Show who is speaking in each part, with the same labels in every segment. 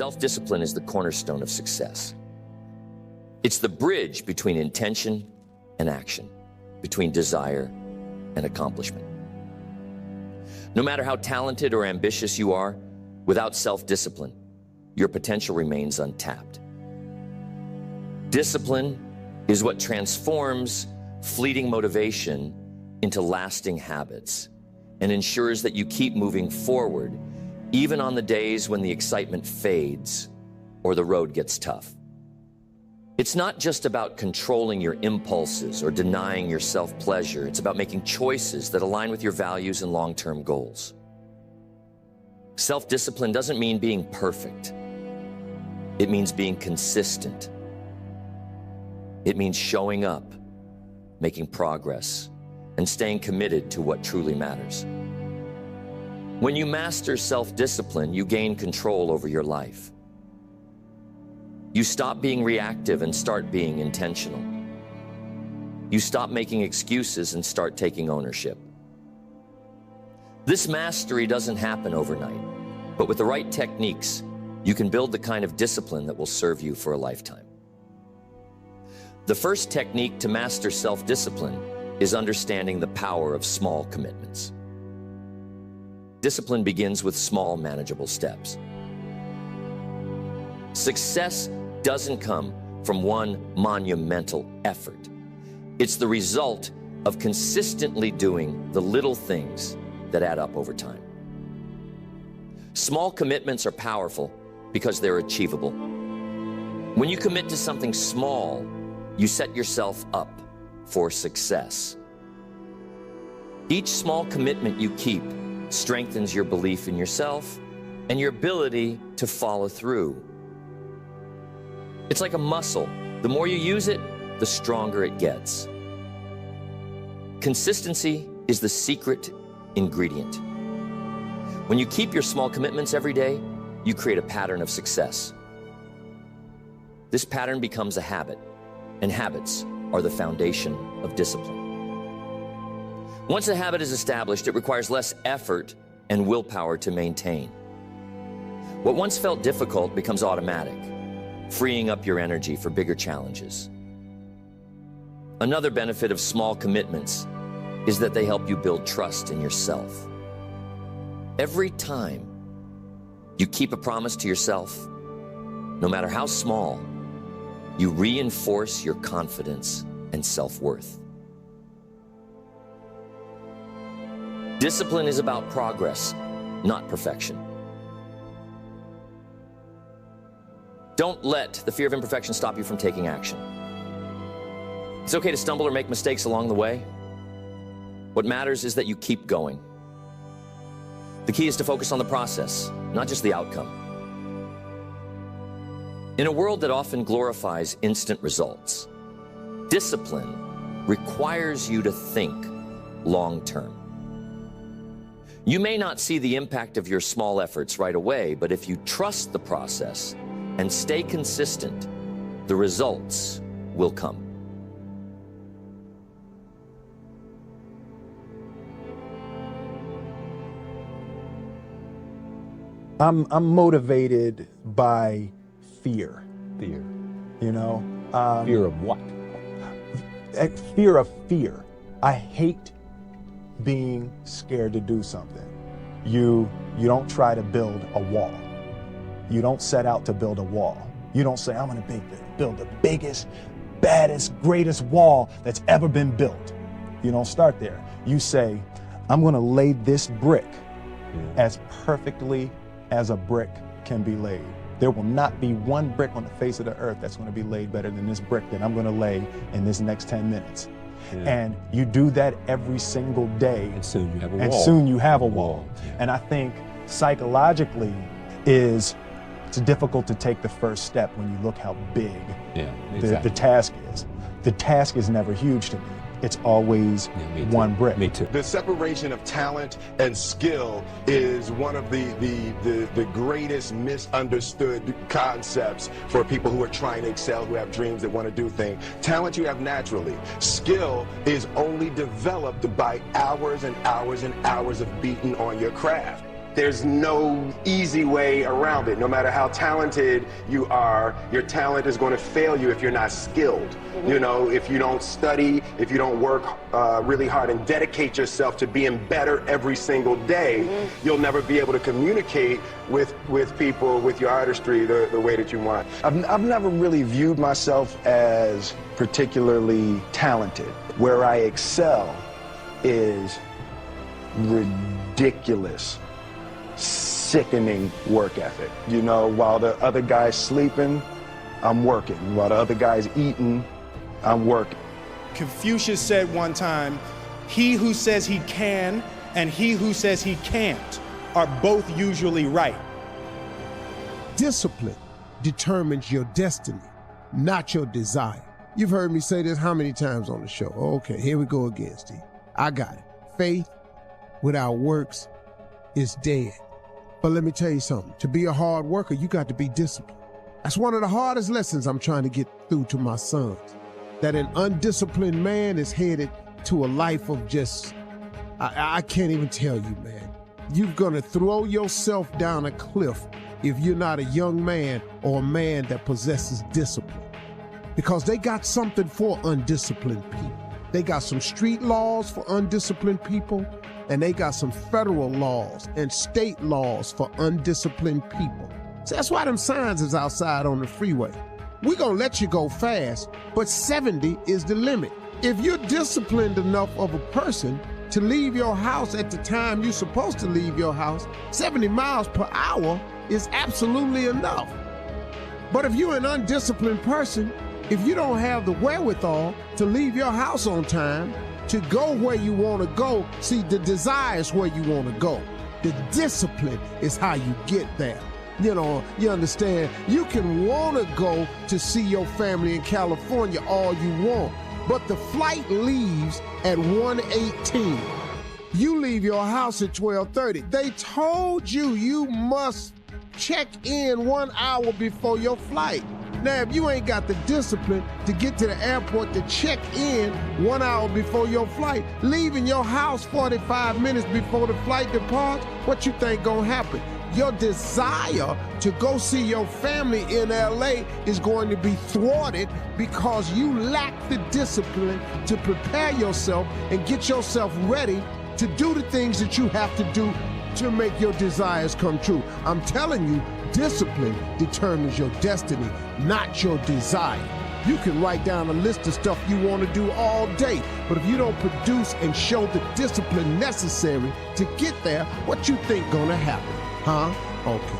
Speaker 1: Self-discipline is the cornerstone of success. It's the bridge between intention and action, between desire and accomplishment. No matter how talented or ambitious you are, without self-discipline, your potential remains untapped. Discipline is what transforms fleeting motivation into lasting habits and ensures that you keep moving forward even on the days when the excitement fades or the road gets tough. It's not just about controlling your impulses or denying yourself pleasure. It's about making choices that align with your values and long-term goals. Self-discipline doesn't mean being perfect. It means being consistent. It means showing up, making progress, and staying committed to what truly matters. When you master self-discipline, you gain control over your life. You stop being reactive and start being intentional. You stop making excuses and start taking ownership. This mastery doesn't happen overnight, but with the right techniques, you can build the kind of discipline that will serve you for a lifetime. The first technique to master self-discipline is understanding the power of small commitments. Discipline begins with small, manageable steps. Success doesn't come from one monumental effort. It's the result of consistently doing the little things that add up over time. Small commitments are powerful because they're achievable. When you commit to something small, you set yourself up for success. Each small commitment you keep strengthens your belief in yourself and your ability to follow through. It's like a muscle. The more you use it, the stronger it gets. Consistency is the secret ingredient. When you keep your small commitments every day, you create a pattern of success. This pattern becomes a habit, and habits are the foundation of discipline. Once a habit is established, it requires less effort and willpower to maintain. What once felt difficult becomes automatic, freeing up your energy for bigger challenges. Another benefit of small commitments is that they help you build trust in yourself. Every time you keep a promise to yourself, no matter how small, you reinforce your confidence and self-worth. Discipline is about progress, not perfection. Don't let the fear of imperfection stop you from taking action. It's okay to stumble or make mistakes along the way. What matters is that you keep going. The key is to focus on the process, not just the outcome. In a world that often glorifies instant results, discipline requires you to think long-term. You may not see the impact of your small efforts right away, but if you trust the process and stay consistent, the results will come.
Speaker 2: I'm motivated by fear.
Speaker 3: Fear.
Speaker 2: You know?
Speaker 3: Fear of what?
Speaker 2: Fear of fear. I hate being scared to do something. You don't try to build a wall. You don't set out to build a wall. You don't say, I'm gonna build the biggest, baddest, greatest wall that's ever been built. You don't start there. You say, I'm gonna lay this brick as perfectly as a brick can be laid. There will not be one brick on the face of the earth that's gonna be laid better than this brick that I'm gonna lay in this next 10 minutes. And you do that every single day.
Speaker 3: And soon you have a wall.
Speaker 2: And soon you have a wall. And I think psychologically it's difficult to take the first step when you look how big the task is. The task is never huge to me. It's always one brick.
Speaker 3: Me too.
Speaker 4: The separation of talent and skill is one of the greatest misunderstood concepts for people who are trying to excel, who have dreams, that want to do things. Talent you have naturally. Skill is only developed by hours and hours and hours of beating on your craft. There's no easy way around it. No matter how talented you are, your talent is going to fail you if you're not skilled. You know, if you don't study, if you don't work really hard and dedicate yourself to being better every single day, you'll never be able to communicate with people, with your artistry, the way that you want. I've never really viewed myself as particularly talented. Where I excel is ridiculous, sickening work ethic. You know, while the other guy's sleeping, I'm working. While the other guy's eating, I'm working.
Speaker 5: Confucius said one time, he who says he can and he who says he can't are both usually right.
Speaker 6: Discipline determines your destiny, not your desire. You've heard me say this how many times on the show? Okay, here we go again, Steve. I got it. Faith without works is dead. But let me tell you something. To be a hard worker, you got to be disciplined. That's one of the hardest lessons I'm trying to get through to my sons. That an undisciplined man is headed to a life of just, I can't even tell you, man. You're gonna throw yourself down a cliff if you're not a young man or a man that possesses discipline. Because they got something for undisciplined people. They got some street laws for undisciplined people, and they got some federal laws and state laws for undisciplined people. So that's why them signs is outside on the freeway. We're gonna let you go fast, but 70 is the limit. If you're disciplined enough of a person to leave your house at the time you're supposed to leave your house, 70 miles per hour is absolutely enough. But if you're an undisciplined person, if you don't have the wherewithal to leave your house on time, to go where you want to go, see, the desire is where you want to go. The discipline is how you get there. You know, you understand? You can want to go to see your family in California all you want, but the flight leaves at 1:18. You leave your house at 12:30. They told you you must check in 1 hour before your flight. Now, if you ain't got the discipline to get to the airport to check in 1 hour before your flight, leaving your house 45 minutes before the flight departs, what you think gonna happen? Your desire to go see your family in LA is going to be thwarted because you lack the discipline to prepare yourself and get yourself ready to do the things that you have to do to make your desires come true. I'm telling you, discipline determines your destiny, not your desire. You can write down a list of stuff you want to do all day, but if you don't produce and show the discipline necessary to get there, what you think gonna happen? Huh? Okay,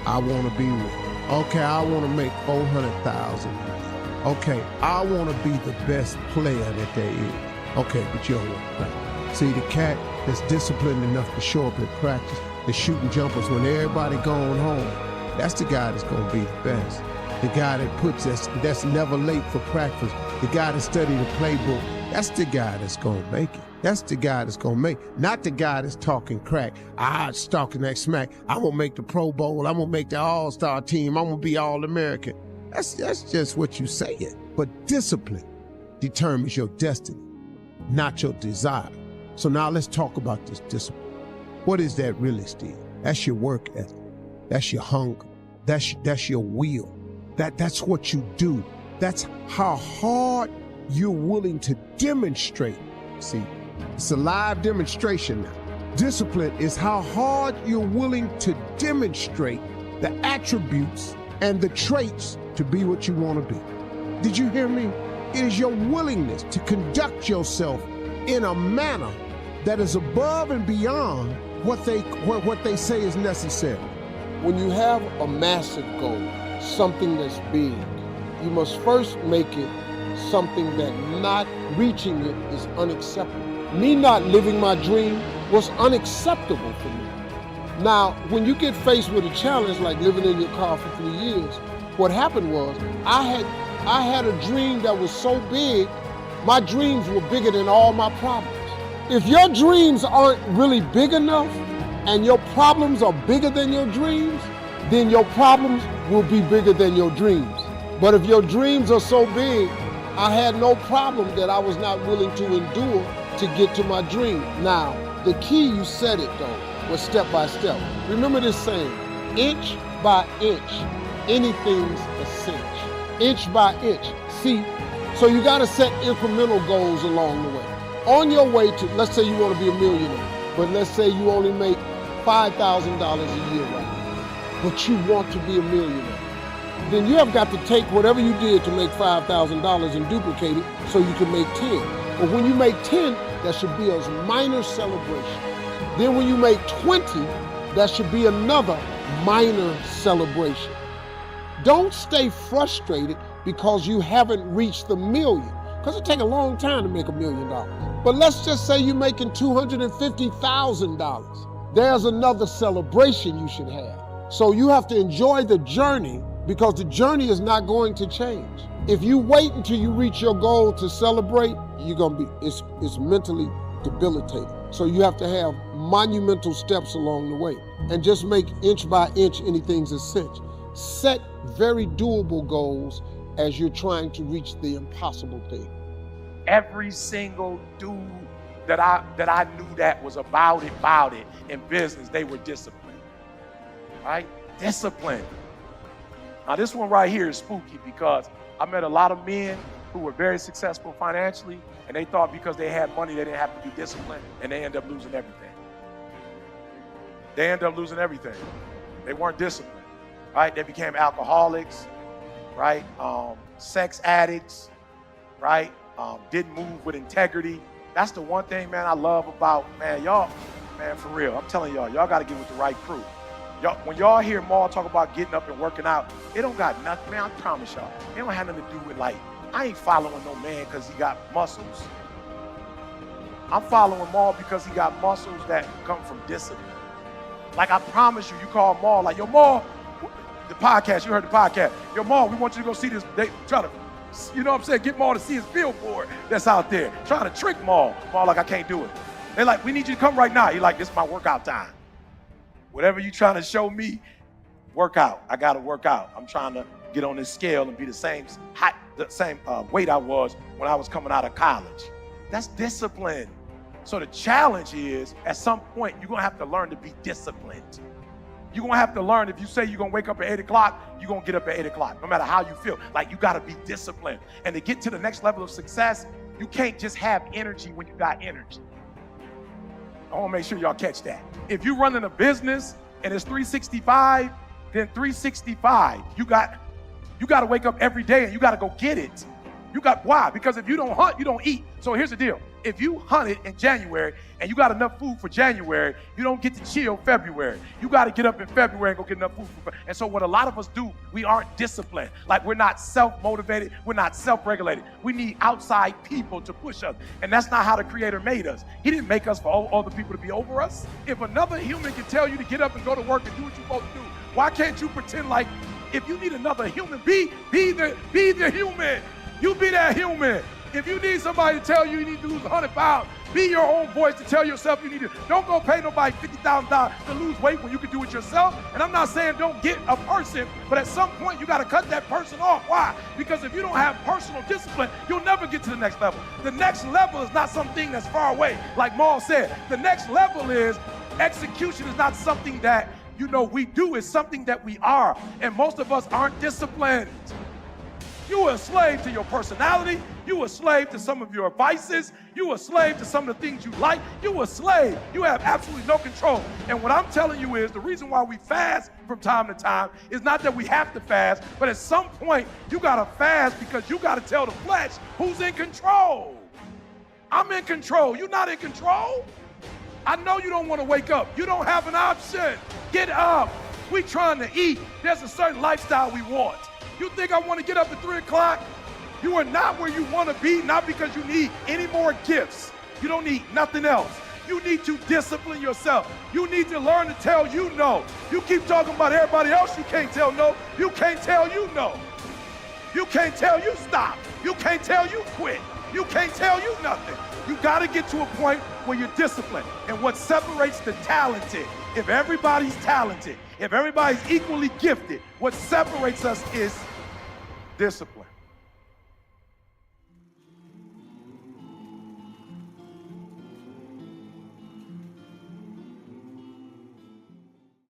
Speaker 6: I want to be rich. Okay, I want to make 400,000. Okay, I want to be the best player that there is. Okay, but you don't want to play. See, the cat that's disciplined enough to show up at practice and shooting jumpers when everybody going home, that's the guy that's going to be the best. The guy that puts that's never late for practice. The guy that studied the playbook, that's the guy that's going to make it. That's the guy that's going to make it. Not the guy that's talking crack. Talking that smack. I'm going to make the Pro Bowl. I'm going to make the All-Star team. I'm going to be All-American. That's just what you saying. But discipline determines your destiny, not your desire. So now let's talk about this discipline. What is that really, Steve? That's your work ethic. That's your hunger. That's your will. That's what you do. That's how hard you're willing to demonstrate. See, it's a live demonstration now. Discipline is how hard you're willing to demonstrate the attributes and the traits to be what you want to be. Did you hear me? It is your willingness to conduct yourself in a manner that is above and beyond what they say is necessary.
Speaker 7: When you have a massive goal, something that's big, you must first make it something that not reaching it is unacceptable. Me not living my dream was unacceptable for me. Now, when you get faced with a challenge like living in your car for 3 years, what happened was I had a dream that was so big, my dreams were bigger than all my problems. If your dreams aren't really big enough and your problems are bigger than your dreams, then your problems will be bigger than your dreams. But if your dreams are so big, I had no problem that I was not willing to endure to get to my dream. Now, the key, you said it though, was step by step. Remember this saying, inch by inch, anything's a cinch. Inch by inch. See, so you got to set incremental goals along the way. On your way to, let's say you want to be a millionaire, but let's say you only make $5,000 a year right now, but you want to be a millionaire. Then you have got to take whatever you did to make $5,000 and duplicate it so you can make 10. But when you make 10, that should be a minor celebration. Then when you make 20, that should be another minor celebration. Don't stay frustrated because you haven't reached the million, because it takes a long time to make $1 million. But let's just say you're making $250,000. There's another celebration you should have. So you have to enjoy the journey, because the journey is not going to change. If you wait until you reach your goal to celebrate, it's mentally debilitating. So you have to have monumental steps along the way and just make inch by inch anything's a cinch. Set very doable goals as you're trying to reach the impossible thing.
Speaker 8: Every single dude that I knew that was about it in business, they were disciplined, right? Disciplined. Now this one right here is spooky because I met a lot of men who were very successful financially, and they thought because they had money they didn't have to be disciplined, and they end up losing everything. They weren't disciplined, right? They became alcoholics, right? Sex addicts, right? Didn't move with integrity. That's the one thing, man, I love about, man, y'all, man, for real, I'm telling y'all got to get with the right crew. When y'all hear Maul talk about getting up and working out, it don't got nothing, man, I promise y'all. It don't have nothing to do with, like, I ain't following no man because he got muscles. I'm following Maul because he got muscles that come from discipline. Like, I promise you call Maul, like, yo, Maul, the podcast, you heard the podcast. Yo, Maul, we want you to go see this. They try to, you know what I'm saying, get Maul to see his billboard that's out there. Trying to trick Maul. Maul like, I can't do it. They like, we need you to come right now. He like, this is my workout time. Whatever you trying to show me, work out. I got to work out. I'm trying to get on this scale and be the same height, the same weight I was when I was coming out of college. That's discipline. So the challenge is, at some point, you're going to have to learn to be disciplined. You're going to have to learn, if you say you're going to wake up at 8 o'clock, you're going to get up at 8 o'clock, no matter how you feel. Like, you got to be disciplined. And to get to the next level of success, you can't just have energy when you got energy. I want to make sure y'all catch that. If you're running a business and it's 365, then 365. You got to wake up every day and you got to go get it. Why? Because if you don't hunt, you don't eat. So here's the deal. If you hunted in January and you got enough food for January, you don't get to chill February. You got to get up in February and go get enough food for February. And so what a lot of us do, we aren't disciplined. Like, we're not self-motivated. We're not self-regulated. We need outside people to push us. And that's not how the Creator made us. He didn't make us for other people to be over us. If another human can tell you to get up and go to work and do what you're supposed to do, why can't you pretend like, if you need another human, be the human. You be that human. If you need somebody to tell you need to lose 100 pounds, be your own voice to tell yourself you need to. Don't go pay nobody $50,000 to lose weight when you can do it yourself. And I'm not saying don't get a person, but at some point you got to cut that person off. Why? Because if you don't have personal discipline, you'll never get to the next level. The next level is not something that's far away. Like Maul said, the next level is execution is not something that, we do. It's something that we are. And most of us aren't disciplined. You are a slave to your personality. You are a slave to some of your vices. You are a slave to some of the things you like. You are a slave. You have absolutely no control. And what I'm telling you is the reason why we fast from time to time is not that we have to fast, but at some point you got to fast because you got to tell the flesh who's in control. I'm in control. You're not in control. I know you don't want to wake up. You don't have an option. Get up. We trying to eat. There's a certain lifestyle we want. You think I want to get up at 3 o'clock? You are not where you want to be, not because you need any more gifts. You don't need nothing else. You need to discipline yourself. You need to learn to tell you no. You keep talking about everybody else you can't tell no. You can't tell you no. You can't tell you stop. You can't tell you quit. You can't tell you nothing. You got to get to a point where you're disciplined. And what separates the talented, if everybody's talented, if everybody's equally gifted, what separates us is discipline.